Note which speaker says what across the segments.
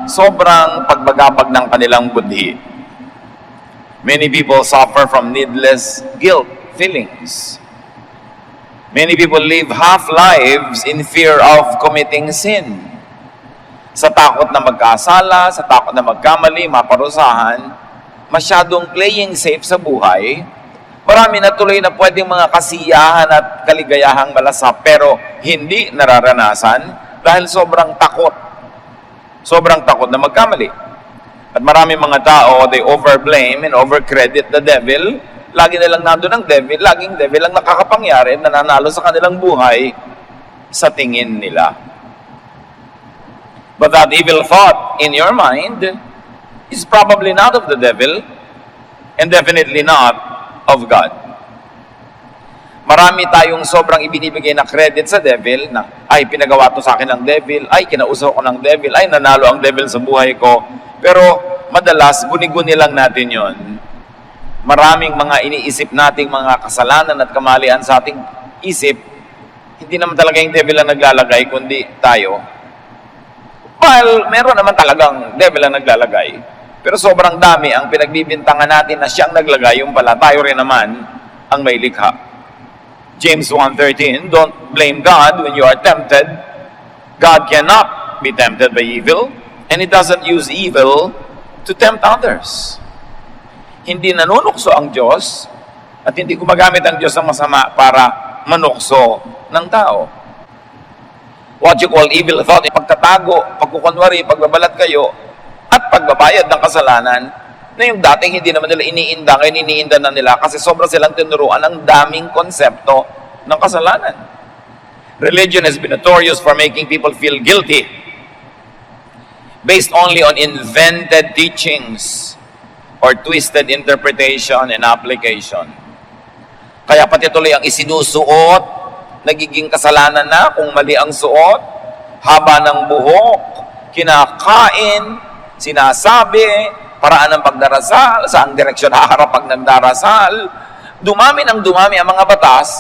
Speaker 1: sobrang pagbagabag ng kanilang budhi. Many people suffer from needless guilt feelings. Many people live half lives in fear of committing sin. Sa takot na magkasala, sa takot na magkamali, maparusahan, masyadong playing safe sa buhay, marami na tuloy na pwedeng mga kasiyahan at kaligayahang malasap pero hindi nararanasan dahil sobrang takot. Sobrang takot na magkamali. At marami mga tao, they overblame and overcredit the devil. Lagi na lang nandun ang devil, laging devil ang nakakapangyari, nananalo sa kanilang buhay sa tingin nila. But that evil thought in your mind is probably not of the devil and definitely not of God. Marami tayong sobrang ibinibigay na credit sa devil na, ay, pinagawa to sa akin ng devil, ay, kinausap ko ng devil, ay, nanalo ang devil sa buhay ko. Pero madalas, guni-guni lang natin yon. Maraming mga iniisip nating mga kasalanan at kamalian sa ating isip, hindi naman talaga yung devil ang naglalagay, kundi tayo. Well, meron naman talagang devil ang naglalagay. Pero sobrang dami ang pinagbibintangan natin na siyang naglagay, yung pala tayo rin naman ang may likha. James 1:13, don't blame God when you are tempted. God cannot be tempted by evil, and He doesn't use evil to tempt others. Hindi nanunukso ang Diyos at hindi gumagamit ang Diyos ng masama para manukso ng tao. What you call evil thought, pagtatago, pagkukunwari, pagbabalat kayo, at pagbabayad ng kasalanan, na yung dating hindi naman nila iniinda, ngayon iniinda na nila kasi sobra silang tinuruan ng daming konsepto ng kasalanan. Religion has been notorious for making people feel guilty based only on invented teachings or twisted interpretation and application. Kaya pati tuloy ang isinusuot, nagiging kasalanan na kung mali ang suot, haba ng buhok, kinakain, sinasabi, paraan ng pagdarasal, saang direksyon haharap pag nagdarasal. Dumami ng dumami ang mga batas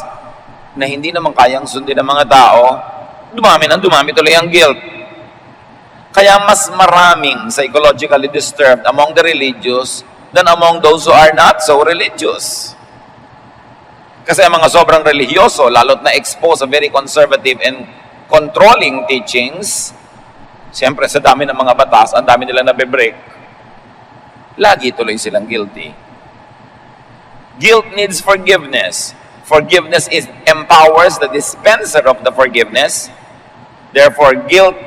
Speaker 1: na hindi naman kayang sundin ng mga tao, dumami ng dumami tuloy ang guilt. Kaya mas maraming psychologically disturbed among the religious than among those who are not so religious. Kasi ang mga sobrang religyoso, lalo't na expose sa very conservative and controlling teachings, siyempre sa dami ng mga batas, ang dami nila nabe-break, lagi tuloy silang guilty. Guilt needs forgiveness. Forgiveness empowers the dispenser of the forgiveness. Therefore, guilt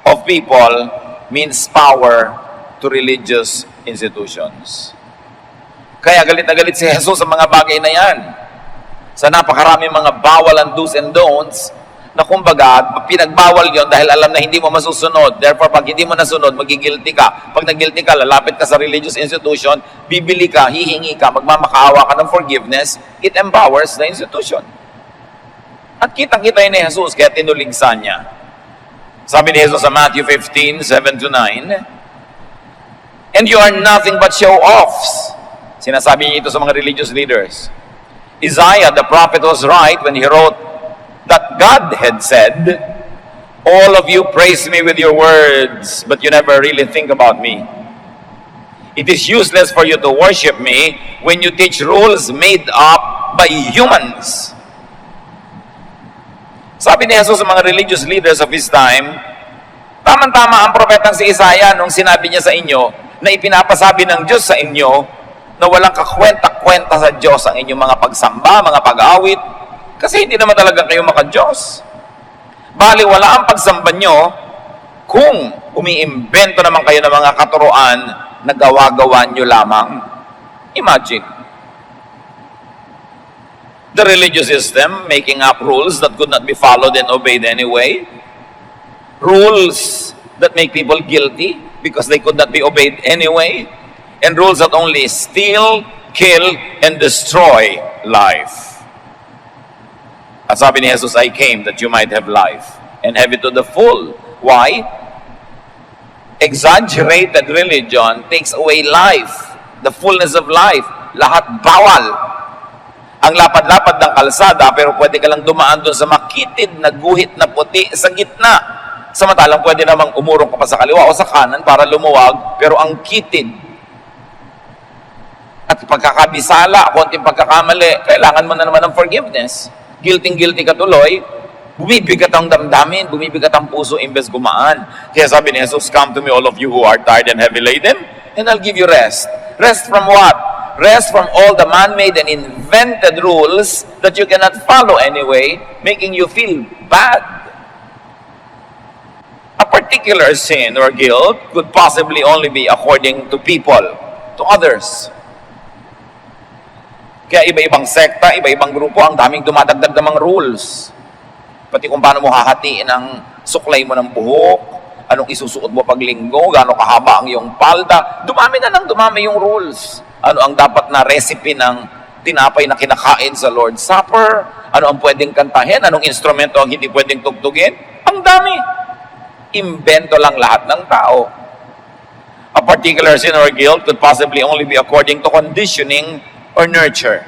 Speaker 1: of people means power to religious institutions. Kaya galit na galit si Jesus sa mga bagay na yan. Sa napakaraming mga bawal and do's and don'ts, na kumbaga, pinagbawal yon dahil alam na hindi mo masusunod. Therefore, pag hindi mo nasunod, magigilty ka. Pag nagilty ka, lalapit ka sa religious institution, bibili ka, hihingi ka, magmamakaawa ka ng forgiveness, it empowers the institution. At kitang-kita yun ni Jesus, kaya tinuligsan niya. Sabi ni Jesus sa Matthew 15:7-9, and you are nothing but show-offs. Sinasabi niya ito sa mga religious leaders. Isaiah, the prophet, was right when he wrote that God had said, all of you praise me with your words, but you never really think about me. It is useless for you to worship me when you teach rules made up by humans. Sabi ni Jesus sa mga religious leaders of his time, tamang-tama ang propetang si Isaiah nung sinabi niya sa inyo na ipinapasabi ng Diyos sa inyo na walang kakwenta-kwenta sa Diyos ang inyong mga pagsamba, mga pag-awit, kasi hindi naman talaga kayo maka-Diyos. Bali, wala ang pagsamba nyo kung umiimbento naman kayo ng mga katuruan na gawa-gawa nyo lamang. Imagine. The religious system making up rules that could not be followed and obeyed anyway. Rules that make people guilty because they could not be obeyed anyway. And rules that only steal, kill, and destroy life. At sabi ni Jesus, I came that you might have life and have it to the full. Why? Exaggerated religion takes away life, the fullness of life. Lahat bawal. Ang lapad-lapad ng kalsada, pero pwede ka lang dumaan doon sa makitid na guhit na puti sa gitna. Samantalang pwede namang umurong ka pa sa kaliwa o sa kanan para lumuwag, pero ang kitid at pagkakabisala, konting pagkakamali, kailangan mo na naman ng forgiveness. Guilty ka tuloy, bumibigat ang damdamin, bumibigat ang puso imbes gumaan. Kaya sabi ni Jesus, "Come to me all of you who are tired and heavy laden, and I'll give you rest." Rest from what? Rest from all the man-made and invented rules that you cannot follow anyway, making you feel bad. A particular sin or guilt could possibly only be according to people, to others. Kaya iba-ibang sekta, iba-ibang grupo, ang daming dumadagdag ng mga rules. Pati kung paano mo hahatiin ang suklay mo ng buhok, anong isusuot mo pag linggo, gaano kahaba ang iyong palda, dumami na ng dumami yung rules. Ano ang dapat na recipe ng tinapay na kinakain sa Lord's Supper, ano ang pwedeng kantahin, anong instrumento ang hindi pwedeng tugtugin, ang dami. Imbento lang lahat ng tao. A particular sin or guilt could possibly only be according to conditioning or nurture.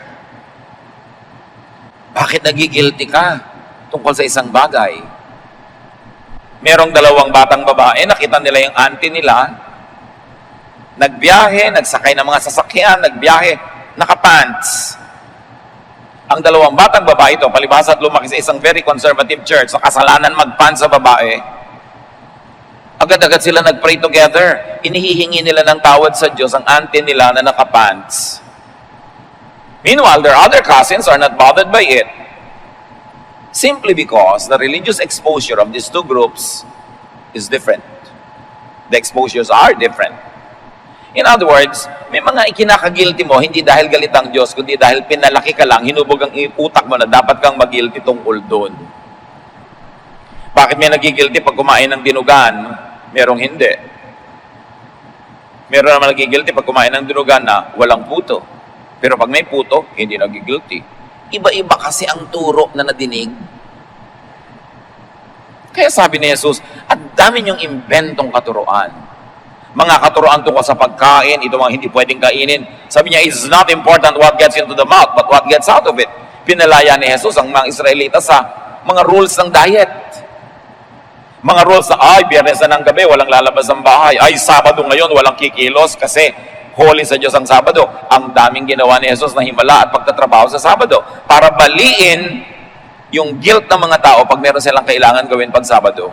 Speaker 1: Bakit nagigilty ka tungkol sa isang bagay? Merong dalawang batang babae, nakita nila yung auntie nila, nagbiyahe, nagsakay ng mga sasakyan, nagbiyahe, nakapants. Ang dalawang batang babae ito, palibhasa at lumaki sa isang very conservative church, sa kasalanan magpants sa babae, agad-agad sila nag-pray together. Inihihingi nila ng tawad sa Diyos ang auntie nila na nakapants. Meanwhile, their other cousins are not bothered by it. Simply because the religious exposure of these two groups is different. The exposures are different. In other words, may mga ikinakagilty mo, hindi dahil galit ang Diyos, kundi dahil pinalaki ka lang, hinubog ang utak mo na dapat kang magilty tungkol doon. Bakit may nagigilty pag kumain ng dinugan? Merong hindi. Meron naman nagigilty pag kumain ng dinugan na walang puto. Pero pag may puto, hindi nagigilty. Iba-iba kasi ang turo na nadinig. Kaya sabi ni Jesus, at dami niyong inventong katuruan. Mga katuruan tungkol sa pagkain, ito mga hindi pwedeng kainin. Sabi niya, it's not important what gets into the mouth, but what gets out of it. Pinalaya ni Jesus ang mga Israelita sa mga rules ng diet. Mga rules na, Biyernes na ng gabi, walang lalabas ng bahay. Sabado ngayon, walang kikilos kasi holy sa Diyos ang Sabado. Ang daming ginawa ni Jesus na himala at pagtatrabaho sa Sabado para baliin yung guilt ng mga tao pag meron silang kailangan gawin pag Sabado.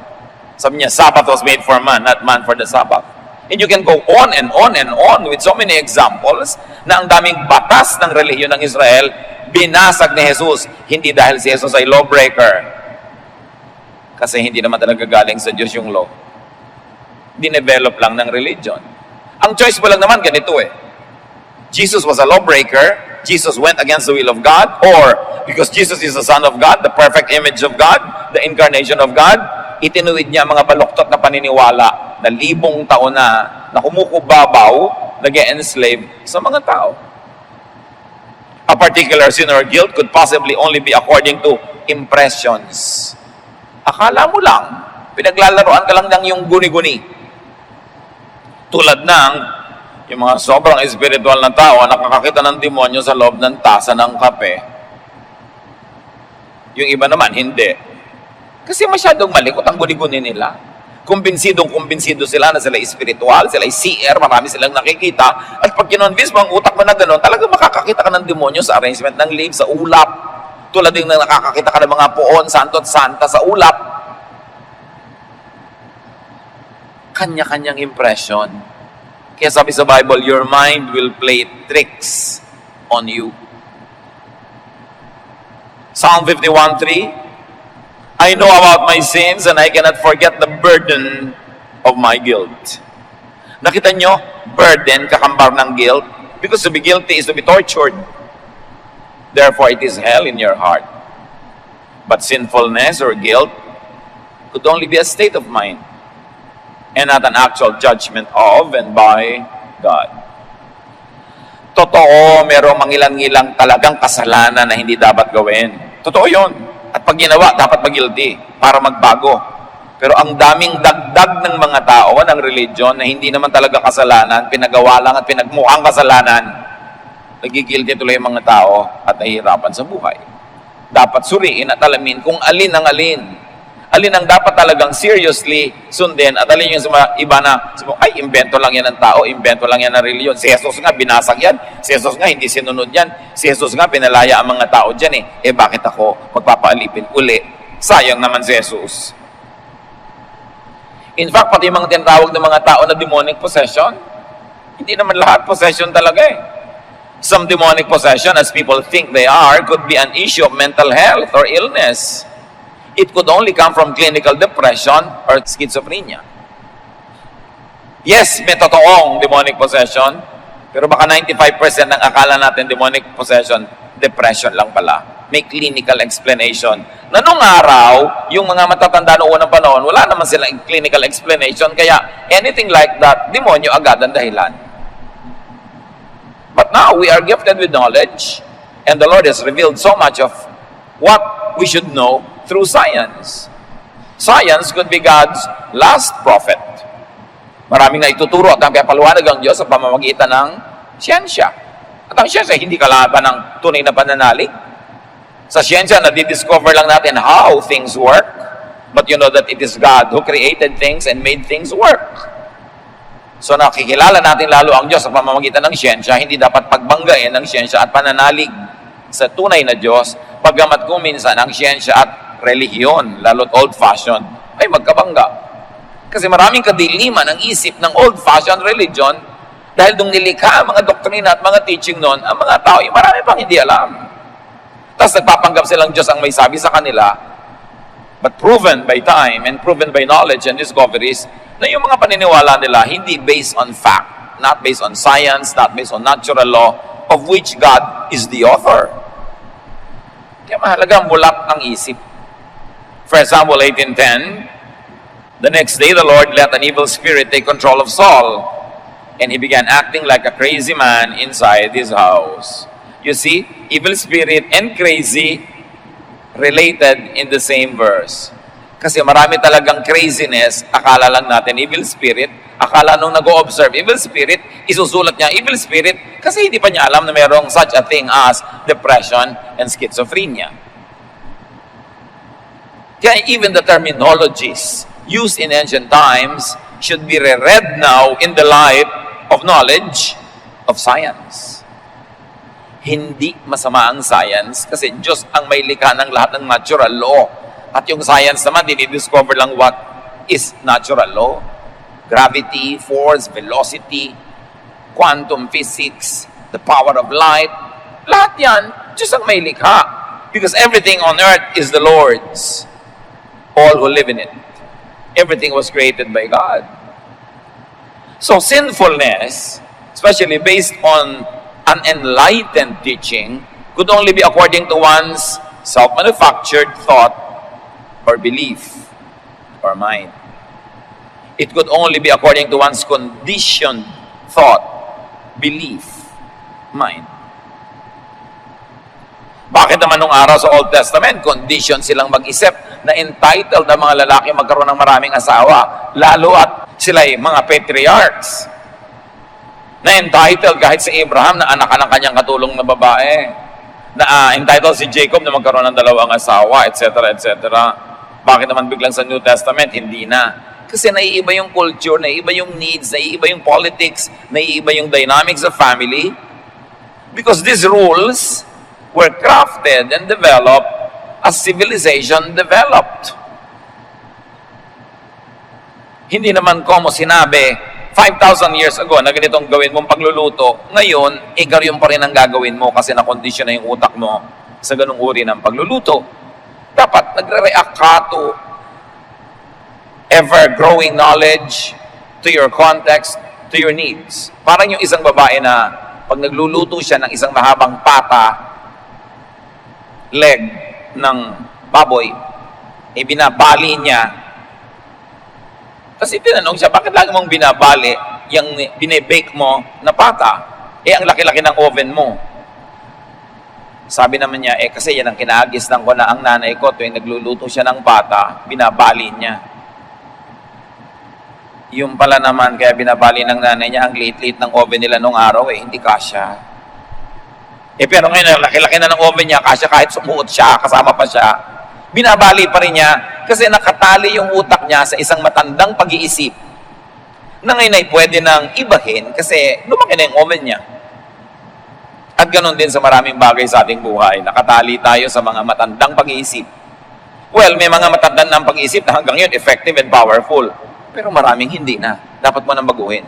Speaker 1: Sabi niya, Sabbath was made for man, not man for the Sabbath. And you can go on and on and on with so many examples na ang daming batas ng relihiyon ng Israel binasag ni Jesus. Hindi dahil si Jesus ay lawbreaker. Kasi hindi naman talaga galing sa Diyos yung law. Dinevelop lang ng religion. Ang choice mo lang naman ganito Jesus was a lawbreaker, Jesus went against the will of God, or because Jesus is the Son of God, the perfect image of God, the incarnation of God, itinuwid niya mga baluktot na paniniwala na libong taon na kumukubabaw, nag-e-enslave sa mga tao. A particular sin or guilt could possibly only be according to impressions. Akala mo lang, pinaglalaroan ka lang ng yung guni-guni. Tulad ng yung mga sobrang espiritual na tao, nakakakita ng demonyo sa loob ng tasa ng kape. Yung iba naman, hindi. Kasi masyadong malikot ang guni-guni nila. Kumbinsidong-kumbinsido sila na sila espiritual, sila seer, marami silang nakikita. At pag kinonvince mo ang utak mo na gano'n, talaga makakakita ka ng demonyo sa arrangement ng leaves, sa ulap. Tulad din na nakakakita ka ng mga poon, santo at santa sa ulap. Kanya-kanyang impression. Kaya sabi sa Bible, your mind will play tricks on you. Psalm 51:3, I know about my sins and I cannot forget the burden of my guilt. Nakita nyo, burden, kakambar ng guilt. Because to be guilty is to be tortured. Therefore, it is hell in your heart. But sinfulness or guilt could only be a state of mind and not an actual judgment of and by God. Totoo, merong mangilang-ilang talagang kasalanan na hindi dapat gawin. Totoo yun. At pag ginawa, dapat mag-guilty para magbago. Pero ang daming dagdag ng mga tao ng religion na hindi naman talaga kasalanan, pinagawa lang at pinagmukhang kasalanan, nagigilty tuloy ang mga tao at nahihirapan sa buhay. Dapat suriin at alamin kung alin ang alin. alin ang dapat talagang seriously sundin at alin yung sa mga iba na, ay, invento lang yan ng tao, invento lang yan ng reliyon. Si Jesus nga, binasag yan. Si Jesus nga, hindi sinunod yan. Si Jesus nga, pinalaya ang mga tao dyan eh. Eh, bakit ako magpapaalipin uli? Sayang naman si Jesus. In fact, pati yung mga tinatawag ng mga tao na demonic possession, hindi naman lahat possession talaga eh. Some demonic possession, as people think they are, could be an issue of mental health or illness. It could only come from clinical depression or schizophrenia. Yes, may totoong demonic possession, pero baka 95% ng akala natin demonic possession, depression lang pala. May clinical explanation. Na nung araw, yung mga matatanda noong unang panahon, wala naman silang clinical explanation, kaya anything like that, demonyo agad ang dahilan. But now, we are gifted with knowledge, and the Lord has revealed so much of what we should know through science. Science could be God's last prophet. Maraming na ituturo at ang paliwanag ang Diyos sa pamamagitan ng siyensya. At ang siyensya, hindi kalaban ng tunay na pananalig. Sa siyensya, nadidiscover lang natin how things work, but you know that it is God who created things and made things work. So nakikilala natin lalo ang Diyos sa pamamagitan ng siyensya, hindi dapat pagbanggain ng siyensya at pananalig sa tunay na Diyos, paggamat kung minsan ang siyensya at relihiyon, lalo't old-fashioned, ay magkabangga. Kasi maraming kadiliman ang isip ng old-fashioned religion dahil nung nilikha ang mga doktrina at mga teaching noon, ang mga tao, marami pang hindi alam. Tapos nagpapanggap silang Diyos ang may sabi sa kanila, but proven by time and proven by knowledge and discoveries na yung mga paniniwala nila hindi based on fact, not based on science, not based on natural law, of which God is the author. Kaya mahalaga mulat ang isip. For example, 18:10, the next day the Lord let an evil spirit take control of Saul, and he began acting like a crazy man inside his house. You see, evil spirit and crazy related in the same verse. Kasi marami talagang craziness, akala lang natin evil spirit, akala nung nag-o-observe evil spirit, isusulat niya evil spirit kasi hindi pa niya alam na mayroong such a thing as depression and schizophrenia. Kaya even the terminologies used in ancient times should be reread now in the light of knowledge of science. Hindi masama ang science kasi Diyos ang may likha ng lahat ng natural law. At yung science naman, dinidiscover lang what is natural law. Gravity, force, velocity, quantum physics, the power of light. Lahat yan, Diyos ang may likha. Because everything on earth is the Lord's. All who live in it. Everything was created by God. So sinfulness, especially based on unenlightened teaching, could only be according to one's self-manufactured thought or belief or mind. It could only be according to one's conditioned thought, belief, mind. Bakit naman nung araw sa Old Testament, condition silang mag-isip na entitled ang mga lalaki magkaroon ng maraming asawa, lalo at sila'y mga patriarchs na entitled kahit si Abraham na anak ng kanyang katulong na babae, na entitled si Jacob na magkaroon ng dalawang asawa, etc., etc. Bakit naman biglang sa New Testament, hindi na? Kasi naiiba yung culture, naiiba yung needs, naiiba yung politics, naiiba yung dynamics of family. Because these rules were crafted and developed as civilization developed. Hindi naman como sinabi, 5,000 years ago na ganitong gawin mong pagluluto, ngayon, ganyan pa rin ang gagawin mo kasi na-condition na yung utak mo sa ganung uri ng pagluluto. Dapat nagre-react ka to ever-growing knowledge, to your context, to your needs. Parang yung isang babae na pag nagluluto siya ng isang mahabang pata, leg ng baboy, binabali niya. Kasi tinanong siya, bakit lagi mong binabali yung binibake mo na pata? Ang laki-laki ng oven mo. Sabi naman niya, kasi yan ang kinagisnan ko na ang nanay ko tuwing nagluluto siya ng pata, binabali niya. Yung pala naman, kaya binabali ng nanay niya, ang liit-liit ng oven nila nung araw, hindi kasya. Pero ngayon, laki-laki na ng oven niya, kasya kahit sumuot siya, kasama pa siya. Binabali pa rin niya Kasi nakatali yung utak niya sa isang matandang pag-iisip na ngayon ay pwede nang ibahin kasi lumaki na yung oven niya. At ganon din sa maraming bagay sa ating buhay. Nakatali tayo sa mga matandang pag-iisip. Well, may mga matandang pag-iisip na hanggang yun effective and powerful. Pero maraming hindi na. Dapat mo nang baguhin.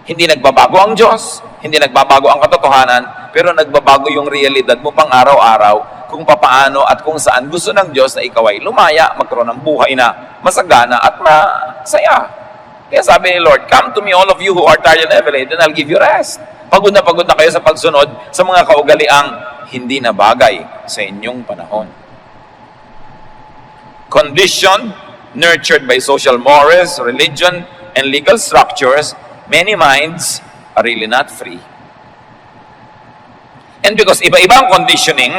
Speaker 1: Hindi nagbabago ang Diyos, hindi nagbabago ang katotohanan, pero nagbabago yung realidad mo pang araw-araw kung papaano at kung saan gusto ng Diyos na ikaw ay lumaya, magkaroon ng buhay na masagana at masaya. Kaya sabi ni Lord, "Come to me all of you who are tired and heavy laden, and I'll give you rest." Pagod na kayo sa pagsunod sa mga kaugaliang hindi na bagay sa inyong panahon. Condition, nurtured by social mores, religion, and legal structures, many minds are really not free. And because iba-ibang conditioning,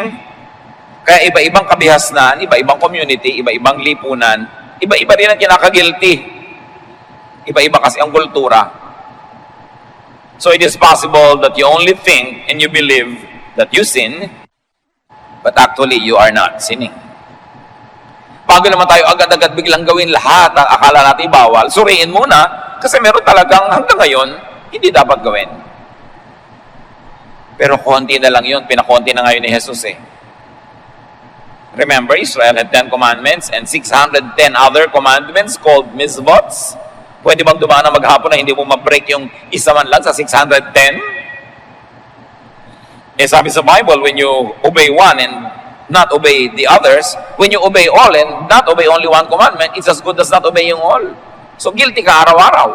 Speaker 1: kaya iba-ibang kabihasnan, iba-ibang community, iba-ibang lipunan, iba-iba rin ang kinakagilty. Iba-iba kasi ang kultura. So it is possible that you only think and you believe that you sin, but actually you are not sinning. Bago naman tayo agad-agad biglang gawin lahat ang akala natin bawal, suriin muna kasi meron talagang hanggang ngayon hindi dapat gawin. Pero konti na lang yun, pinakonti na ngayon ni Jesus eh. Remember, Israel had 10 commandments and 610 other commandments called mitzvots. Pwede bang dumaan na maghapon na hindi mo ma-break yung isa man lang sa 610? Eh sabi sa Bible, when you obey one and not obey the others, when you obey all and not obey only one commandment, it's as good as not obeying all. So guilty ka araw-araw.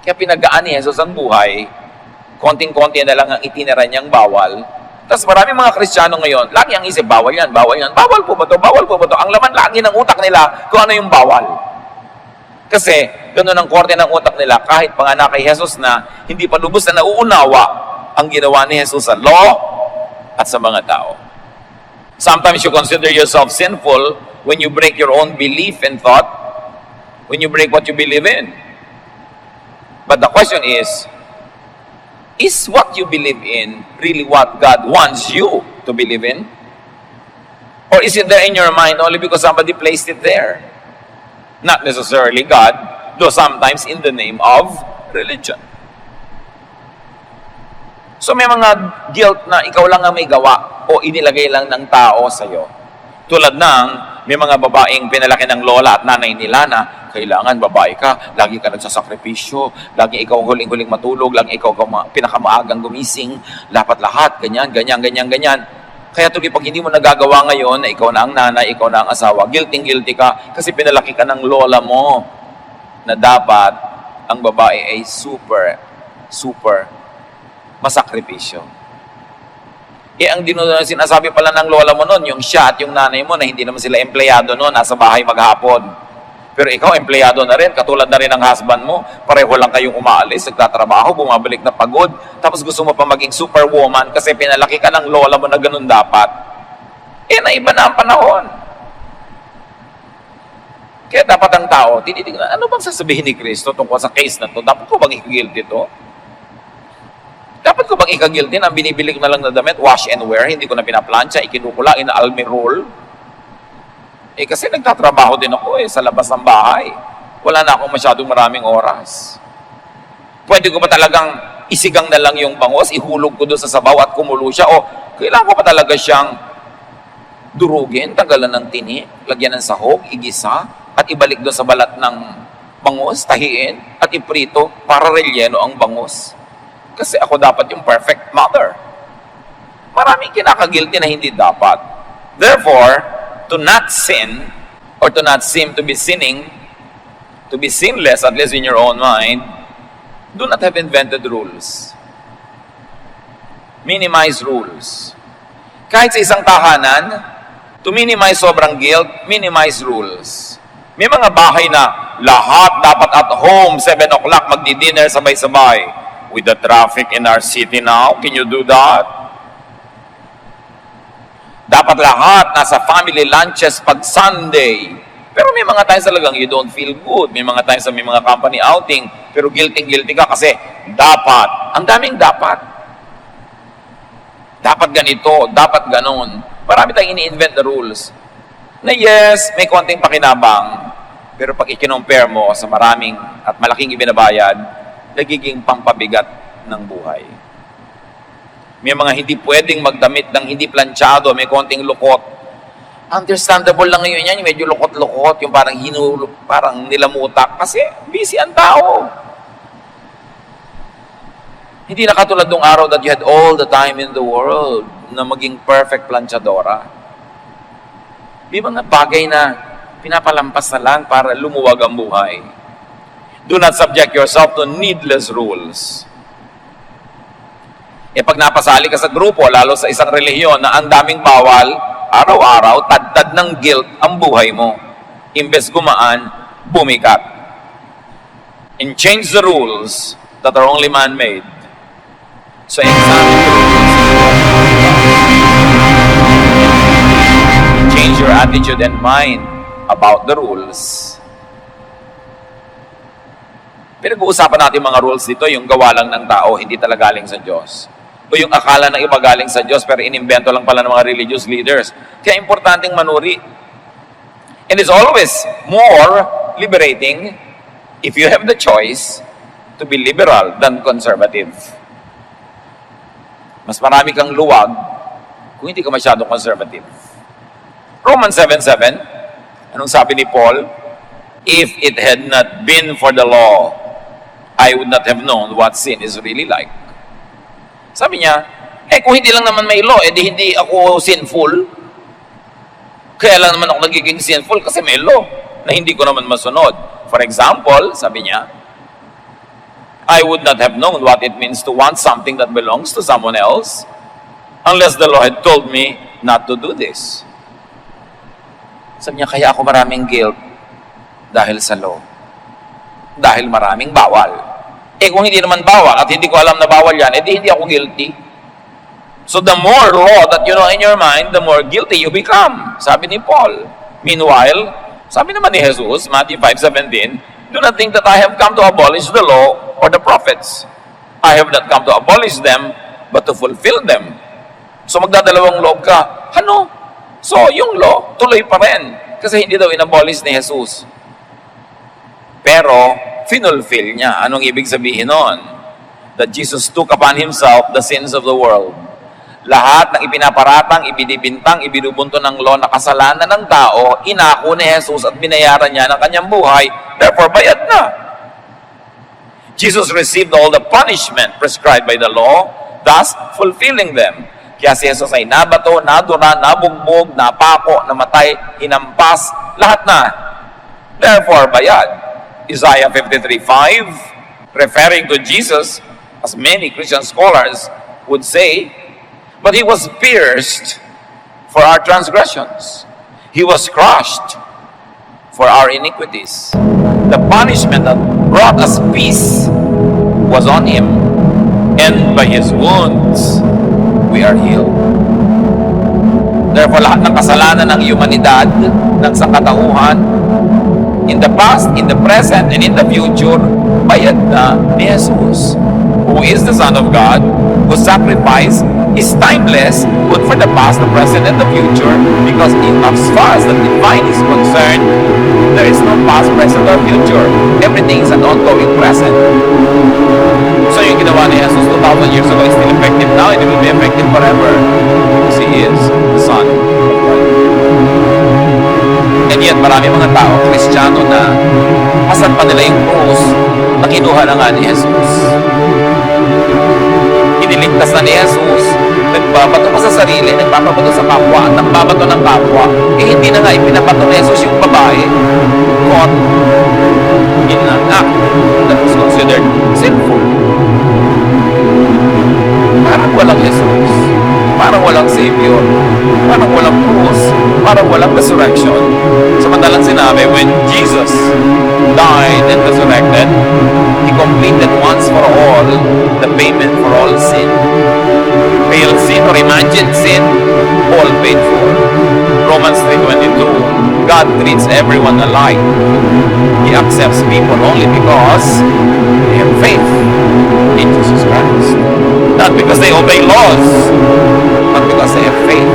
Speaker 1: Kaya pinagaan ni Jesus ang buhay, konting-konti na lang ang itinira niyang bawal. Tapos maraming mga Kristiyano ngayon, lagi ang isip, bawal yan, bawal yan. Bawal po ba to? Bawal po ba to? Ang laman lagi ng utak nila kung ano yung bawal. Kasi ganun ang korte ng utak nila, kahit panganak kay Jesus na hindi pa lubos na nauunawa ang ginawa ni Jesus sa law at sa mga tao. Sometimes you consider yourself sinful when you break your own belief and thought, when you break what you believe in. But the question is what you believe in really what God wants you to believe in? Or is it there in your mind only because somebody placed it there? Not necessarily God, though sometimes in the name of religion. So may mga guilt na ikaw lang ang may gawa o inilagay lang ng tao sa'yo. Tulad ng may mga babaeng pinalaki ng lola at nanay nila na kailangan babae ka, lagi ka nagsasakripisyo, lagi ikaw huling-huling matulog, lagi ikaw pinakamaagang gumising, dapat lahat, ganyan. Kaya tuloy pag hindi mo nagagawa ngayon na ikaw na ang nanay, ikaw na ang asawa, guilty ka kasi pinalaki ka ng lola mo na dapat ang babae ay super masakripisyo. Ang sinasabi pala ng lola mo noon, yung siya at yung nanay mo na hindi naman sila empleyado noon, nasa bahay maghapon. Pero ikaw, empleyado na rin, katulad na rin ng husband mo, pareho lang kayong umaalis, nagtatrabaho, bumabalik na pagod, tapos gusto mo pa maging superwoman kasi pinalaki ka ng lola mo na ganun dapat. Naiba na ang panahon. Kaya dapat ang tao, tinitingnan, ano bang sasabihin ni Kristo tungkol sa case na to? Dapat ko bang i-guilty to? Dapat ko bang ikagilty na binibili ko na lang na damit, wash and wear, hindi ko na pinaplansya, ikinukula, ina-almirol? Kasi nagtatrabaho din ako sa labas ng bahay. Wala na akong masyadong maraming oras. Pwede ko ba talagang isigang na lang yung bangos, ihulog ko doon sa sabaw at kumulo siya, o kailangan ko pa talaga siyang durugin, tanggalan ng tini, lagyan ng sahog, igisa, at ibalik doon sa balat ng bangos, tahiin, at iprito para relyeno ang bangos. Kasi ako dapat yung perfect mother. Maraming kinakagilty na hindi dapat. Therefore, to not sin, or to not seem to be sinning, to be sinless, at least in your own mind, do not have invented rules. Minimize rules. Kahit sa isang tahanan, to minimize sobrang guilt, minimize rules. May mga bahay na lahat dapat at home, 7 o'clock, magdi-dinner sabay-sabay. With the traffic in our city now, can you do that? Dapat lahat nasa family lunches pag Sunday. Pero may mga times talagang you don't feel good. May mga times na may mga company outing, pero guilty ka kasi dapat. Ang daming dapat. Dapat ganito, dapat ganon. Marami tayong ini-invent the rules. na yes, may konting pakinabang, pero pag i-compare mo sa maraming at malaking ibinabayad, nagiging pampabigat ng buhay. May mga hindi pwedeng magdamit ng hindi planchado, may konting lukot. Understandable lang ngayon yan, yung medyo lukot-lukot, yung parang parang nilamutak, kasi busy ang tao. Hindi na katulad nung araw that you had all the time in the world na maging perfect planchadora. May mga bagay na pinapalampas na lang para lumuwag ang buhay. Do not subject yourself to needless rules. Pag napasali ka sa grupo, lalo sa isang relihiyon na ang daming bawal, araw-araw, tad-tad ng guilt ang buhay mo. Imbes gumaan, bumikat. And change the rules that are only man-made. So examine the rules. Change your attitude and mind about the rules. Pinag-uusapan natin mga rules dito, yung gawa lang ng tao, hindi talaga galing sa Diyos. O yung akala ng iba galing sa Diyos, pero inimbento lang pala ng mga religious leaders. Kaya importanteng manuri. And it's always more liberating if you have the choice to be liberal than conservative. Mas marami kang luwag kung hindi ka masyadong conservative. Romans 7:7, anong sabi ni Paul? If it had not been for the law, I would not have known what sin is really like. Sabi niya, kung hindi lang naman may law, di hindi ako sinful. Kaya lang naman ako nagiging sinful kasi may law na hindi ko naman masunod. For example, sabi niya, I would not have known what it means to want something that belongs to someone else unless the law had told me not to do this. Sabi niya, kaya ako maraming guilt dahil sa law. Dahil maraming bawal. Kung hindi naman bawal at hindi ko alam na bawal yan, hindi ako guilty. So the more law that you know in your mind, the more guilty you become. Sabi ni Paul. Meanwhile, sabi naman ni Jesus, Matthew 5:17, do not think that I have come to abolish the law or the prophets. I have not come to abolish them, but to fulfill them. So magdadalawang loob ka. Ano? So yung law, tuloy pa rin. Kasi hindi daw inabolish ni Jesus. Pero, finulfill niya. Anong ibig sabihin nun? That Jesus took upon Himself the sins of the world. Lahat ng ipinaparatang, ibinibintang, ibinubunto ng law na kasalanan ng tao, inako ni Jesus at binayaran niya ng kanyang buhay, therefore bayad na. Jesus received all the punishment prescribed by the law, thus fulfilling them. Kaya si Jesus ay nabato, nadura, nabugbog, napako, namatay, hinampas, lahat na. Therefore bayad. Isaiah 53:5, referring to Jesus, as many Christian scholars would say, but He was pierced for our transgressions. He was crushed for our iniquities. The punishment that brought us peace was on Him, and by His wounds we are healed. Therefore, lahat ng kasalanan ng humanidad, ng sangkatauhan, in the past, in the present, and in the future, bayad na ni Jesus, who is the Son of God, whose sacrifice is timeless, good for the past, the present, and the future, because in as far as the divine is concerned, there is no past, present, or future. Everything is an ongoing present. So yung ginawa ni Jesus 2,000 years ago is still effective now, and it will be effective forever, because He is the Son of God. And yet, marami mga tao, Kristiyano na, asan pa nila yung krus na kinuha na nga ni Jesus. Iniligtas na ni Jesus, nagbabato pa sa sarili, nagbabato sa kapwa, at nagbabato ng kapwa. Hindi na nga ipinabato ni Jesus yung babae, caught in an act that was considered sinful. Parang walang Jesus, parang walang Savior, parang walang krus, parang walang resurrection. Samantalang sinabi, when Jesus died and resurrected, He completed once for all the payment for all sin. Real sin or imagined sin, all paid for. Romans 3:22, God treats everyone alike. He accepts people only because they have faith in Jesus Christ. Not because they obey laws, but because they have faith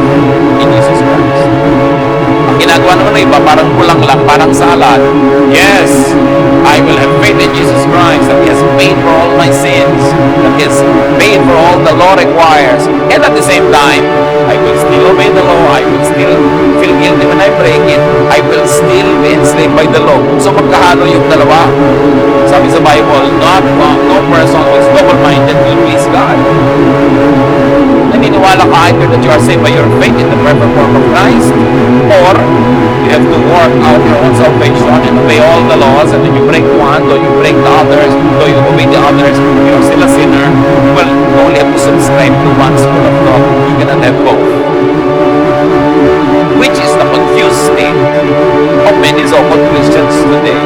Speaker 1: in Jesus Christ. Ang ginagawa naman ng iba, parang kulang lang, parang salad. Yes, I will have faith in Jesus Christ that He has paid for all my sins, that He has paid for all the law requires. And at the same time, I will still obey the law. I will still feel guilty when I break it. I will still be enslaved by the law. So magkahalo yung dalawa. Sabi sa Bible, no person who is double-minded will please God. Naniniwala ka either that you are saved by your faith in the perfect work of Christ, or you have to work out your own salvation and obey all the laws, and then you break one, though you break the others, though you obey the others, you are still a sinner. Well, you only have to subscribe to one school of thought. You cannot have both. Which is the confused state of many so-called Christians today.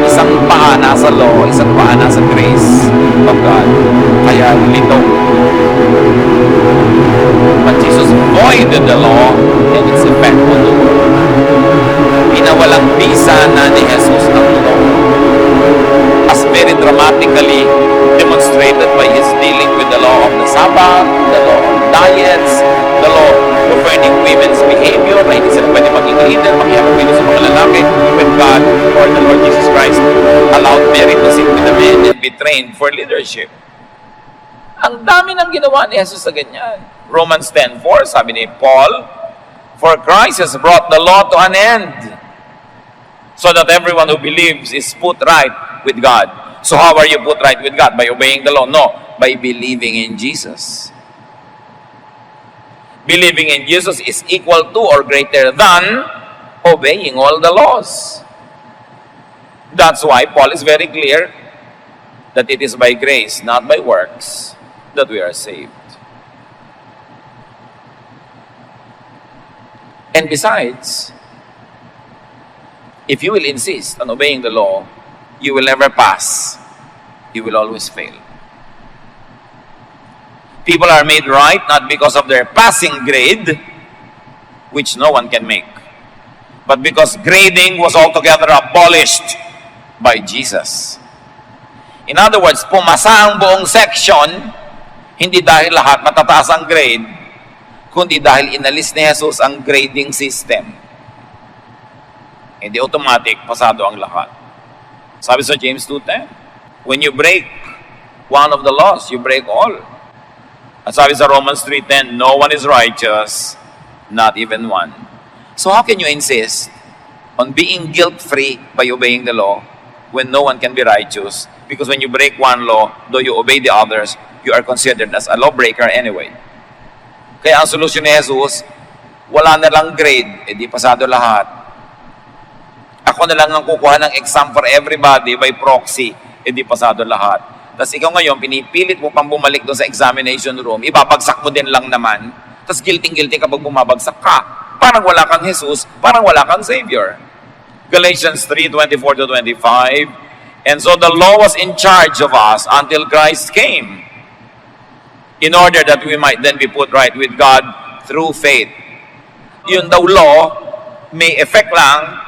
Speaker 1: Isang paa nasa law, isang paa nasa grace of God. Kaya lito. But Jesus voided the law and its effect on the world. Pinawalang bisa na ni Jesus ang law, as very dramatically demonstrated by His dealing with the law of the Sabbath, the law of diets, the law governing women's behavior, na hindi sila pwede maging leader, makihapagpilo sa mga lalaki, when God or the Lord Jesus Christ allowed Mary to sit with the men and be trained for leadership. Ang dami ng ginawa ni Jesus sa ganyan. Romans 10:4, sabi ni Paul, "For Christ has brought the law to an end, so that everyone who believes is put right with God." So how are you put right with God? By obeying the law? No, by believing in Jesus. Believing in Jesus is equal to or greater than obeying all the laws. That's why Paul is very clear that it is by grace, not by works, that we are saved. And besides, if you will insist on obeying the law, you will never pass. You will always fail. People are made right not because of their passing grade, which no one can make, but because grading was altogether abolished by Jesus. In other words, pumasa ang buong section, hindi dahil lahat matataas ang grade, kundi dahil inalis ni Jesus ang grading system. Hindi automatic, pasado ang lahat. Sabi sa James 2:10, when you break one of the laws, you break all. At sabi sa Romans 3:10, no one is righteous, not even one. So how can you insist on being guilt-free by obeying the law when no one can be righteous? Because when you break one law, though you obey the others, you are considered as a lawbreaker anyway. Kaya ang solusyon ni Jesus, wala na lang grade, di pasado lahat. Ako na lang ang kukuha ng exam for everybody by proxy, di pasado lahat. Tapos ikaw ngayon, pinipilit mo pang bumalik doon sa examination room, ibabagsak mo din lang naman. Tapos guilty kapag bumabagsak ka. Parang wala kang Jesus, parang wala kang Savior. Galatians 3:24-25, and so the law was in charge of us until Christ came, in order that we might then be put right with God through faith. Yun daw law, may effect lang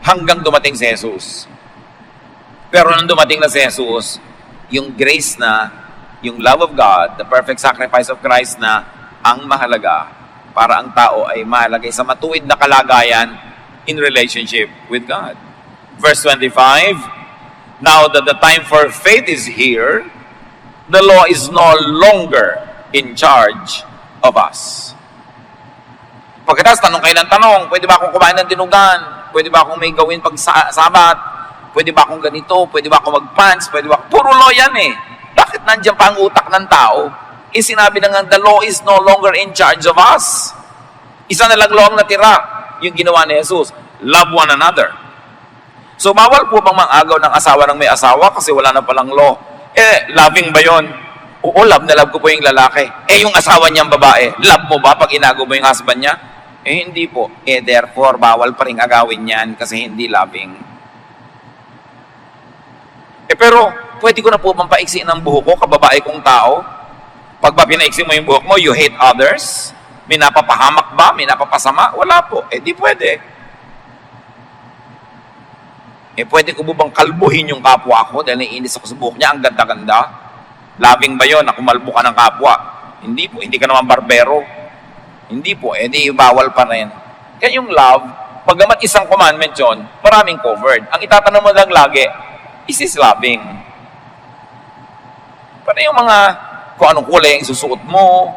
Speaker 1: hanggang dumating si Jesus. Pero nung dumating na si Jesus, yung grace na, yung love of God, the perfect sacrifice of Christ na ang mahalaga para ang tao ay mahalagay sa matuwid na kalagayan in relationship with God. Verse 25, now that the time for faith is here, the law is no longer in charge of us. Pagkatapos, tanong kayo ng tanong, pwede ba akong kumain ng dinugan? Pwede ba akong may gawin pag sabat? Pwede ba akong ganito? Pwede ba akong mag-pants? Pwede ba? Puro law yan eh. Bakit nandiyan pa ang utak ng tao? Sinabi na nga, the law is no longer in charge of us. Isa na lang law ang natira, yung ginawa ni Jesus. Love one another. So, bawal po bang mang-agaw ng asawa ng may asawa kasi wala na palang law? Loving ba yon? Oo, love na love ko po yung lalaki. Yung asawa niyang babae, love mo ba pag inagaw mo yung husband niya? Hindi po. Therefore, bawal pa rin agawin yan kasi hindi loving. Pero, pwede ko na po bang paiksi ng buhok ko, kababae kong tao? Pag ba pinaiksi mo yung buhok mo, you hate others? May napapahamak ba? May napapasama? Wala po. Di pwede. Pwede ko bang kalbuhin yung kapwa ko dahil naiinis ako sa buhok niya? Ang ganda-ganda. Loving ba yun? Ako malbo ka ng kapwa? Hindi po. Hindi ka naman barbero. Hindi po. Di bawal pa rin. Kaya yung love, pagamat isang commandment yun, maraming covered. Ang itatanong mo lang lagi, is this loving? Paano yung mga, kung anong kulay ang isusuot mo,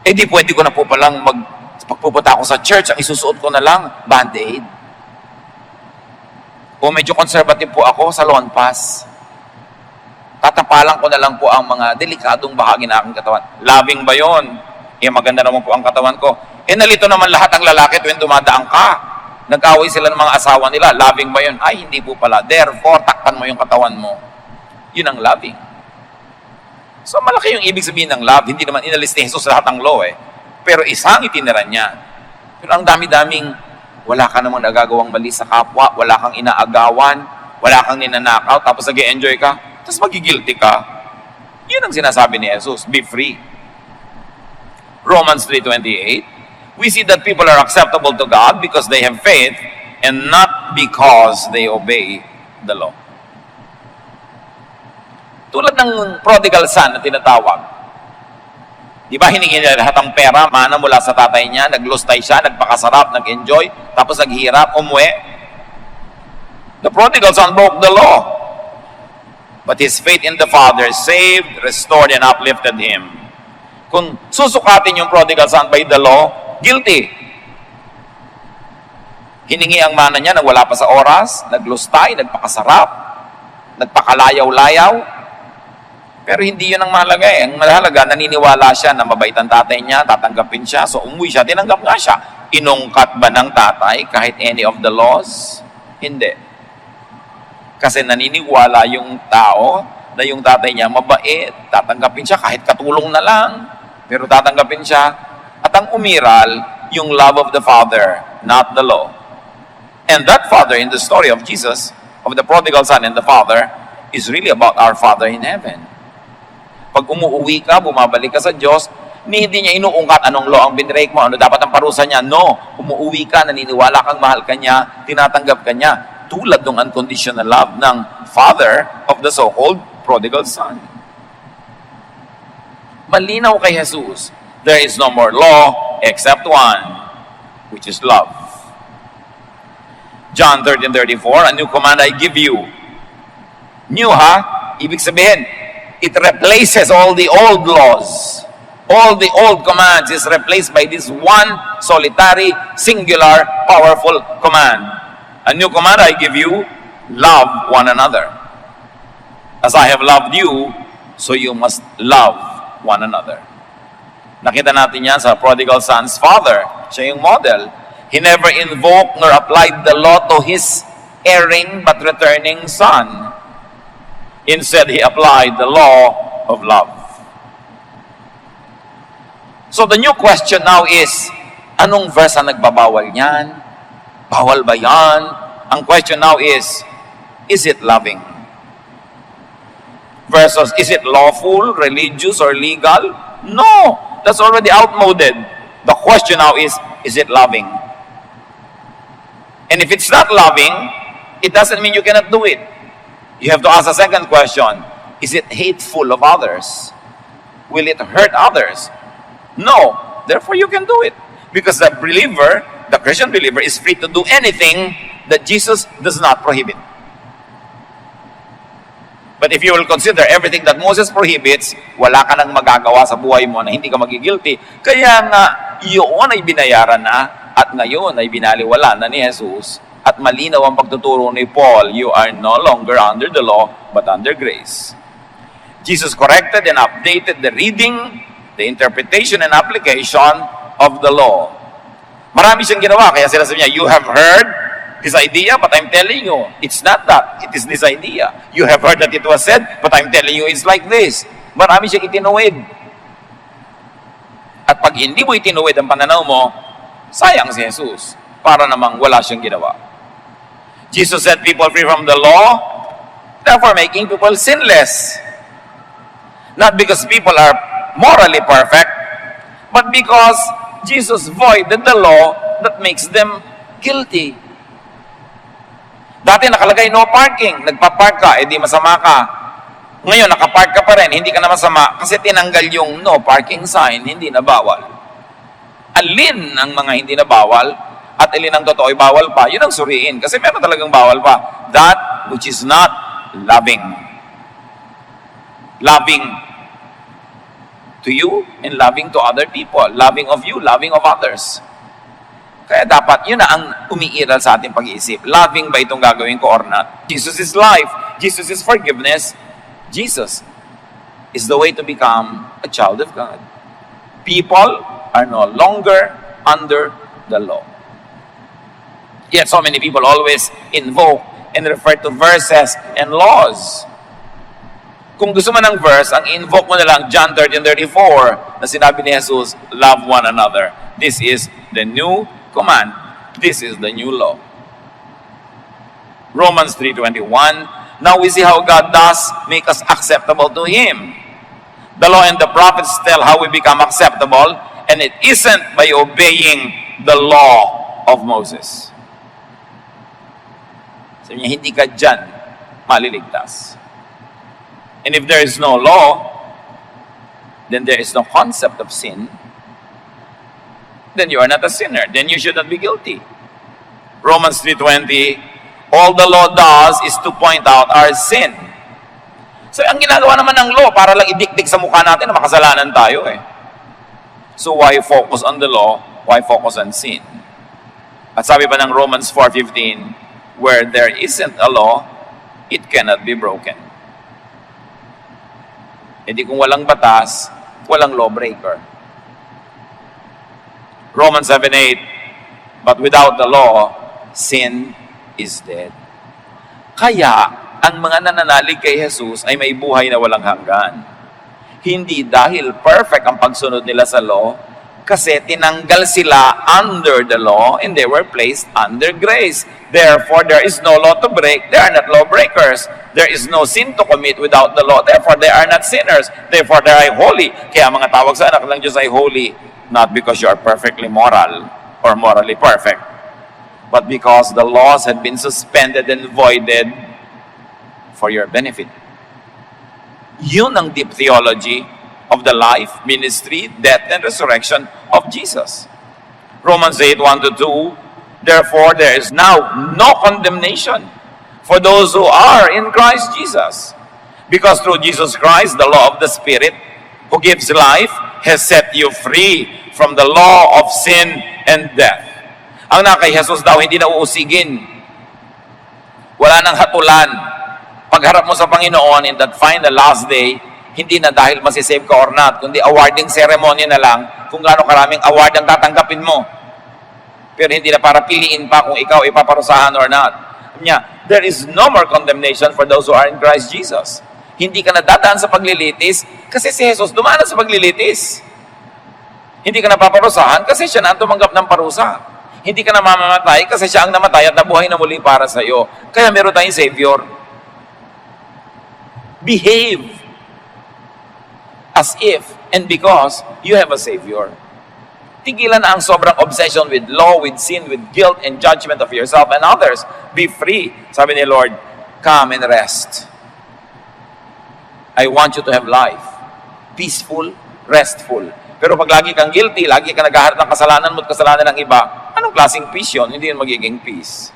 Speaker 1: di pwede ko na po palang pagpupunta ako sa church, ang isusuot ko na lang, band-aid. O medyo conservative po ako sa lawn pass. Tatapalan ko na lang po ang mga delikadong bahagi na aking katawan. Loving ba yun? Maganda naman po ang katawan ko. Nalito naman lahat ang lalaki tuwing dumadaan ka. Nag-away sila ng mga asawa nila. Loving ba yun? Ay, hindi po pala. Therefore, takpan mo yung katawan mo. Yun ang loving. So, malaki yung ibig sabihin ng love. Hindi naman inalis ni Jesus lahat ang law Pero isang itinira niya. Pero ang dami-daming, wala ka namang nagagawang mali sa kapwa, wala kang inaagawan, wala kang ninanakaw, tapos nag-enjoy ka, tapos magigilty ka. Yun ang sinasabi ni Jesus, be free. Romans 3:28, we see that people are acceptable to God because they have faith and not because they obey the law. Tulad ng prodigal son na tinatawag. Di ba hiningi niya lahat ang pera, mana mula sa tatay niya, naglustay siya, nagpakasarap, nag-enjoy, tapos naghihirap, umuwi. The prodigal son broke the law. But his faith in the Father saved, restored, and uplifted him. Kung susukatin yung prodigal son by the law, guilty. Hiningi ang mana niya, nagwala pa sa oras, naglustay, nagpakasarap, nagpakalayaw-layaw. Pero hindi yun ang mahalaga Ang mahalaga, naniniwala siya na mabait ang tatay niya, tatanggapin siya. So umuwi siya, tinanggap nga siya. Inungkat ba ng tatay kahit any of the laws? Hindi. Kasi naniniwala yung tao na yung tatay niya mabait, tatanggapin siya kahit katulong na lang. Pero tatanggapin siya. At ang umiral, yung love of the Father, not the law. And that Father in the story of Jesus, of the prodigal son and the Father, is really about our Father in heaven. Pag umuwi ka, bumabalik ka sa Diyos, hindi niya inuungkat anong law ang binrake mo, ano dapat ang parusa niya. No, umuwi ka, naniniwala kang mahal ka niya, tinatanggap ka niya. Tulad ng unconditional love ng Father of the so-called prodigal son. Malinaw kay Jesus, there is no more law except one, which is love. John 13:34, a new command I give you. New ibig sabihin, it replaces all the old laws. All the old commands is replaced by this one solitary, singular, powerful command. A new command I give you, love one another. As I have loved you, so you must love one another. Nakita natin yan sa prodigal son's father. Siya yung model. He never invoked nor applied the law to his erring but returning son. Instead, he applied the law of love. So the new question now is, anong verse ang nagbabawal niyan? Bawal ba yan? Ang question now is it loving? Versus, is it lawful, religious, or legal? No, that's already outmoded. The question now is it loving? And if it's not loving, it doesn't mean you cannot do it. You have to ask a second question. Is it hateful of others? Will it hurt others? No. Therefore, you can do it. Because the believer, the Christian believer, is free to do anything that Jesus does not prohibit. But if you will consider everything that Moses prohibits, wala ka nang magagawa sa buhay mo na hindi ka magigilty. Kaya nga, yun ay binayaran na at ngayon ay binaliwala na ni Jesus. At malinaw ang pagtuturo ni Paul, you are no longer under the law, but under grace. Jesus corrected and updated the reading, the interpretation, and application of the law. Marami siyang ginawa, kaya sila sabi niya, you have heard this idea, but I'm telling you, it's not that. It is this idea. You have heard that it was said, but I'm telling you, it's like this. Marami siyang itinuwid. At pag hindi mo itinuwid ang pananaw mo, sayang si Jesus, para namang wala siyang ginawa. Jesus set people free from the law, therefore making people sinless. Not because people are morally perfect, but because Jesus voided the law that makes them guilty. Dati nakalagay no parking, nagpa-park ka, edi masama ka. Ngayon nakapark ka pa rin, hindi ka na masama kasi tinanggal yung no parking sign, hindi na bawal. alin ang mga hindi na bawal at alin ang totoo ay bawal pa, yun ang suriin. Kasi meron talagang bawal pa. That which is not loving. Loving to you and loving to other people. Loving of you, loving of others. Kaya dapat, yun na ang umiiral sa ating pag-iisip. Loving ba itong gagawin ko or not? Jesus is life. Jesus is forgiveness. Jesus is the way to become a child of God. People are no longer under the law. Yet so many people always invoke and refer to verses and laws. Kung gusto mo ng verse, ang invoke mo na lang John 13:34 na sinabi ni Jesus, love one another. This is the new command. This is the new law. Romans 3:21. Now we see how God does make us acceptable to Him. The law and the prophets tell how we become acceptable, and it isn't by obeying the law of Moses. Sabi niya, hindi ka dyan maliligtas. And if there is no law, then there is no concept of sin. Then you are not a sinner. Then you should not be guilty. Romans 3:20, all the law does is to point out our sin. So, ang ginagawa naman ng law, para lang idikdik sa mukha natin na makasalanan tayo eh. So, why focus on the law? Why focus on sin? At sabi pa ng Romans 4:15, where there isn't a law, it cannot be broken. E di kung walang batas, walang lawbreaker. Romans 7:8, but without the law, sin is dead. Kaya, ang mga nananalig kay Jesus ay may buhay na walang hanggan. Hindi dahil perfect ang pagsunod nila sa law, kasi tinanggal sila under the law and they were placed under grace. Therefore, there is no law to break. They are not lawbreakers. There is no sin to commit without the law. Therefore, they are not sinners. Therefore, they are holy. Kaya mga tawag sa anak ng Diyos ay holy, not because you are perfectly moral or morally perfect, but because the laws had been suspended and voided for your benefit. Yun ang deep theology of the life, ministry, death, and resurrection of Jesus. Romans 8:1-2, therefore there is now no condemnation for those who are in Christ Jesus. Because through Jesus Christ, the law of the Spirit, who gives life, has set you free from the law of sin and death. Ang na kay Jesus daw, hindi na uusigin. Wala nang hatulan. Pagharap mo sa Panginoon in that final last day, hindi na dahil masisave ka or not, kundi awarding ceremony na lang kung gaano karaming award ang tatanggapin mo. Pero hindi na para piliin pa kung ikaw ipaparusahan or not. There is no more condemnation for those who are in Christ Jesus. Hindi ka na dadaan sa paglilitis kasi si Jesus dumaan sa paglilitis. Hindi ka na paparusahan kasi siya na ang tumanggap ng parusa. Hindi ka na mamamatay kasi siya ang namatay at nabuhay na muli para sa iyo. Kaya meron tayong Savior. Behave as if and because you have a Savior. Tigilan na ang sobrang obsession with law, with sin, with guilt, and judgment of yourself and others. Be free. Sabi ni Lord, come and rest. I want you to have life. Peaceful, restful. Pero pag lagi kang guilty, lagi kang naghaharap ng kasalanan mo at kasalanan ng iba, anong klaseng peace yun? Hindi yun magiging peace.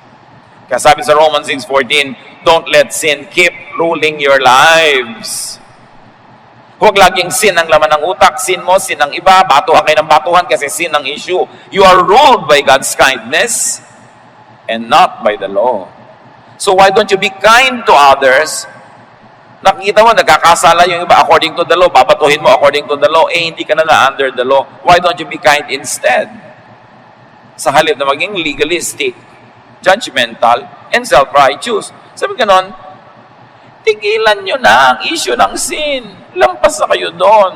Speaker 1: Kaya sabi sa Romans 6:14, don't let sin keep ruling your lives. Huwag laging sin ang laman ng utak, sin mo, sin ng iba, batuhan kayo ng batuhan kasi sin ang issue. You are ruled by God's kindness and not by the law. So why don't you be kind to others? Nakikita mo, nagkakasala yung iba according to the law, babatuhin mo according to the law, hindi ka na under the law. Why don't you be kind instead? Sa halip na maging legalistic, judgmental, and self-righteous. Sabi ka nun, tigilan nyo na ang issue ng sin. Lampas na kayo doon.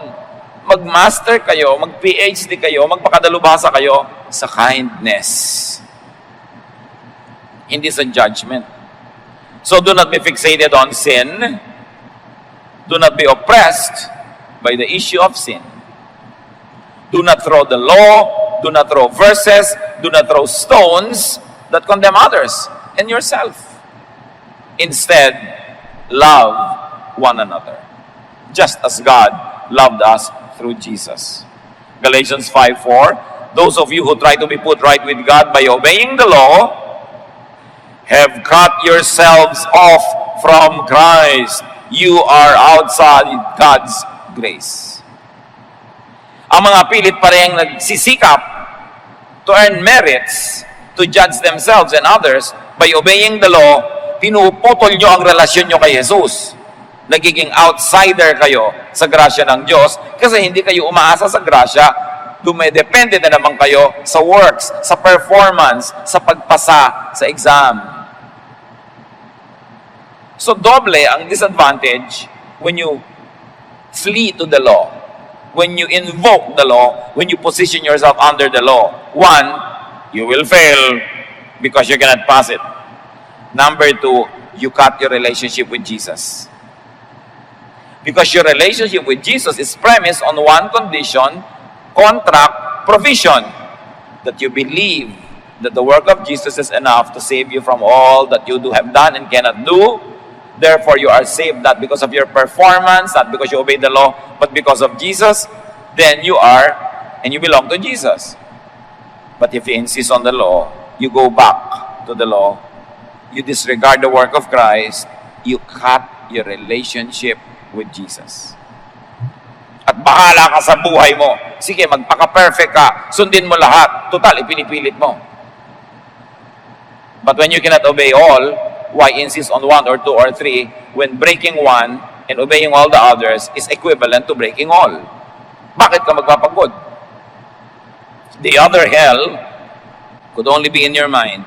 Speaker 1: Mag-master kayo, mag-PhD kayo, magpakadalubhasa kayo sa kindness. Hindi sa judgment. So do not be fixated on sin. Do not be oppressed by the issue of sin. Do not throw the law. Do not throw verses. Do not throw stones that condemn others and yourself. Instead, love one another, just as God loved us through Jesus. Galatians 5:4, those of you who try to be put right with God by obeying the law have cut yourselves off from Christ. You are outside God's grace. Ang mga pilit parehong nagsisikap to earn merits, to judge themselves and others by obeying the law, pinuputol nyo ang relasyon nyo kay Jesus. Nagiging outsider kayo sa grasya ng Diyos kasi hindi kayo umaasa sa grasya, dumedepende na naman kayo sa works, sa performance, sa pagpasa sa exam. So doble ang disadvantage when you flee to the law, when you invoke the law, when you position yourself under the law. One, you will fail because you cannot pass it. Number two, you cut your relationship with Jesus. Because your relationship with Jesus is premised on one condition, contract, provision, that you believe that the work of Jesus is enough to save you from all that you have done and cannot do. Therefore, you are saved not because of your performance, not because you obey the law, but because of Jesus. Then you are, and you belong to Jesus. But if you insist on the law, you go back to the law, you disregard the work of Christ, you cut your relationship with Jesus. At bahala ka sa buhay mo. Sige, magpaka-perfect ka. Sundin mo lahat. Total, ipinipilit mo. But when you cannot obey all, why insist on one or two or three when breaking one and obeying all the others is equivalent to breaking all? Bakit ka magpapagod? The other hell could only be in your mind.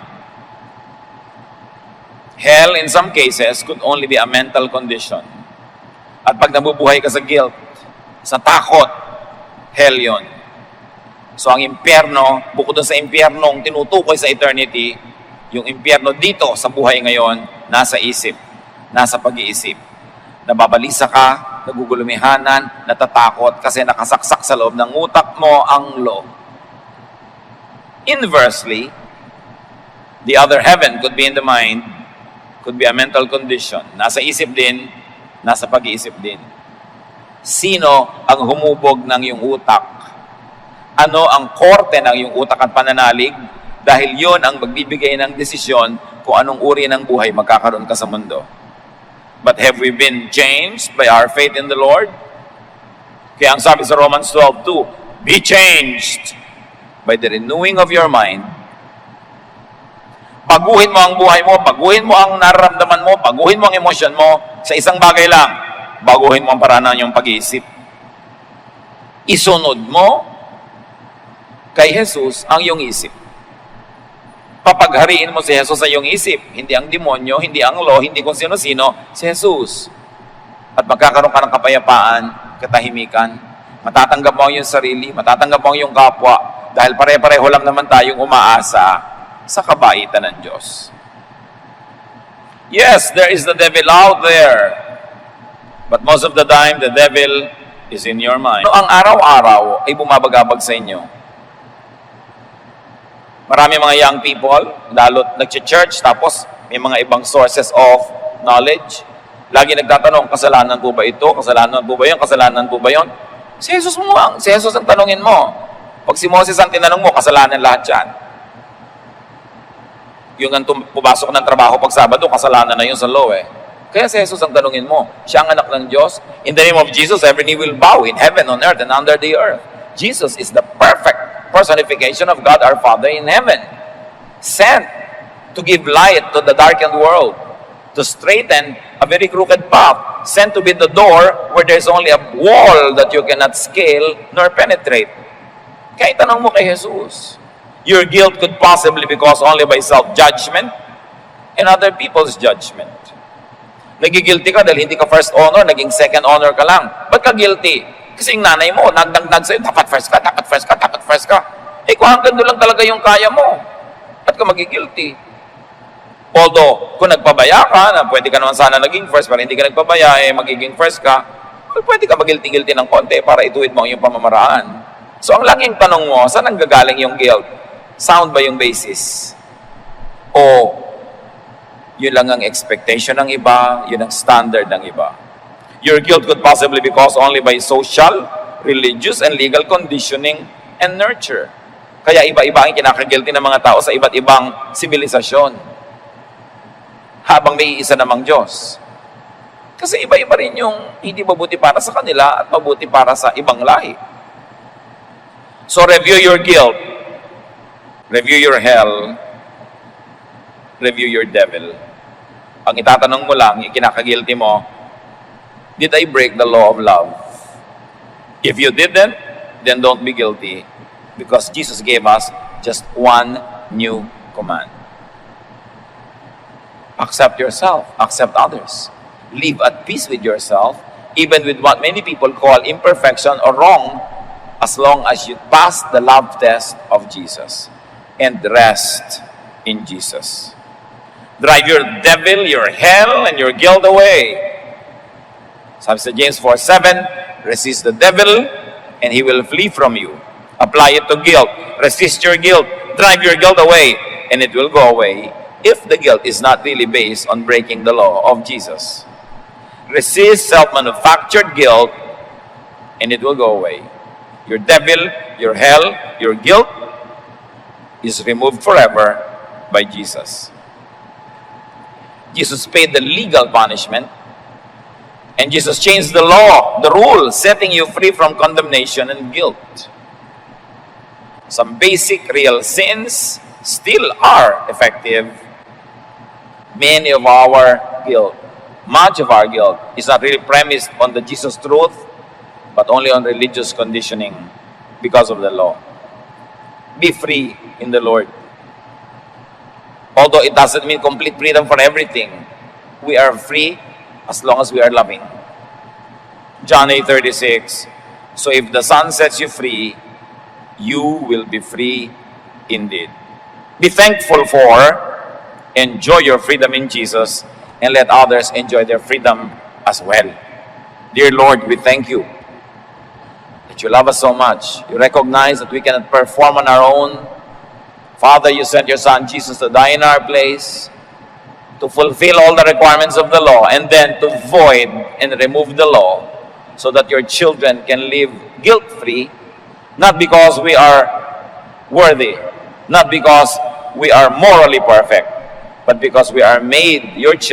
Speaker 1: Hell, in some cases, could only be a mental condition. At pag nabubuhay ka sa guilt, sa takot, hell yon. So ang impyerno, bukod sa impyernong tinutukoy sa eternity, yung impyerno dito sa buhay ngayon, nasa isip, nasa pag-iisip. Nababalisa ka, nagugulumihanan, natatakot kasi nakasaksak sa loob ng utak mo ang law. Inversely, the other heaven could be in the mind, could be a mental condition. Nasa isip din, nasa pag-iisip din. Sino ang humubog ng iyong utak? Ano ang korte ng iyong utak at pananalig? Dahil yon ang magbibigay ng desisyon kung anong uri ng buhay magkakaroon ka sa mundo. But have we been changed by our faith in the Lord? Kaya ang sabi sa Romans 12:2, be changed by the renewing of your mind. Baguhin mo ang buhay mo, baguhin mo ang nararamdaman mo, baguhin mo ang emosyon mo sa isang bagay lang. Baguhin mo ang paraan ng iyong pag-iisip. Isunod mo kay Jesus ang iyong isip. Papaghariin mo si Jesus sa iyong isip. Hindi ang demonyo, hindi ang law, hindi kung sino-sino, si Jesus. At magkakaroon ka ng kapayapaan, katahimikan. Matatanggap mo ang iyong sarili, matatanggap mo ang iyong kapwa, dahil pare-pareho lang naman tayong umaasa sa kabaitan ng Diyos. Yes, there is the devil out there. But most of the time, the devil is in your mind. Ang araw-araw ay bumabagabag sa inyo. Marami mga young people, lalo't nag-church, tapos may mga ibang sources of knowledge. Lagi nagtatanong, kasalanan po ba ito? Kasalanan po ba yun? Kasalanan po ba yun? Si Jesus ang tanungin mo. Pag si Moses ang tinanong mo, kasalanan lahat yan. Yung ang pumasok ng trabaho pag Sabado, kasalanan na yun sa law eh. Kaya si Jesus ang tanungin mo. Siya ang anak ng Diyos. In the name of Jesus, every knee will bow in heaven, on earth, and under the earth. Jesus is the perfect personification of God our Father in heaven, sent to give light to the darkened world, to straighten a very crooked path, sent to be the door where there's only a wall that you cannot scale nor penetrate. Kaya tanong mo kay Jesus. Your guilt could possibly be caused only by self-judgment and other people's judgment. Nagigilty ka dahil hindi ka first honor, naging second honor ka lang. Ba't ka guilty? Kasi yung nanay mo, nagdagdag sa'yo, dapat first ka, dapat first ka, dapat first ka. Eh kung hanggang doon lang talaga yung kaya mo, ba't ka magigilty? Although, kung nagpabaya ka, na pwede ka naman sana naging first, pero hindi ka nagpabaya, eh magiging first ka, pwede ka magilty-gilty ng konti para ituwid mo ang iyong pamamaraan. So ang laging tanong mo, saan ang gagaling yung guilt? Sound ba yung basis? O yun lang ang expectation ng iba, yun ang standard ng iba? Your guilt could possibly be caused only by social, religious, and legal conditioning and nurture. Kaya iba-iba ang kinakagilty ng mga tao sa iba't ibang sibilisasyon. Habang may isa namang Diyos. Kasi iba-iba rin yung hindi mabuti para sa kanila at mabuti para sa ibang lahi. So review your guilt. Review your hell. Review your devil. Ang itatanong mo lang, yung kinakagilty mo, did I break the law of love? If you didn't, then don't be guilty. Because Jesus gave us just one new command. Accept yourself. Accept others. Live at peace with yourself, even with what many people call imperfection or wrong, as long as you pass the love test of Jesus and rest in Jesus. Drive your devil, your hell, and your guilt away. Sabi sa James 4:7, resist the devil, and he will flee from you. Apply it to guilt. Resist your guilt. Drive your guilt away, and it will go away if the guilt is not really based on breaking the law of Jesus. Resist self-manufactured guilt, and it will go away. Your devil, your hell, your guilt is removed forever by Jesus. Jesus paid the legal punishment, and Jesus changed the law, the rule, setting you free from condemnation and guilt. Some basic real sins still are effective. Many of our guilt, much of our guilt, is not really premised on the Jesus truth, but only on religious conditioning because of the law. Be free in the Lord. Although it doesn't mean complete freedom for everything, we are free as long as we are loving. John 8:36, so if the Son sets you free, you will be free indeed. Be thankful for, enjoy your freedom in Jesus, and let others enjoy their freedom as well. Dear Lord, we thank you that you love us so much. You recognize that we cannot perform on our own. Father, you sent your Son Jesus to die in our place, to fulfill all the requirements of the law, and then to void and remove the law so that your children can live guilt-free, not because we are worthy, not because we are morally perfect, but because we are made your children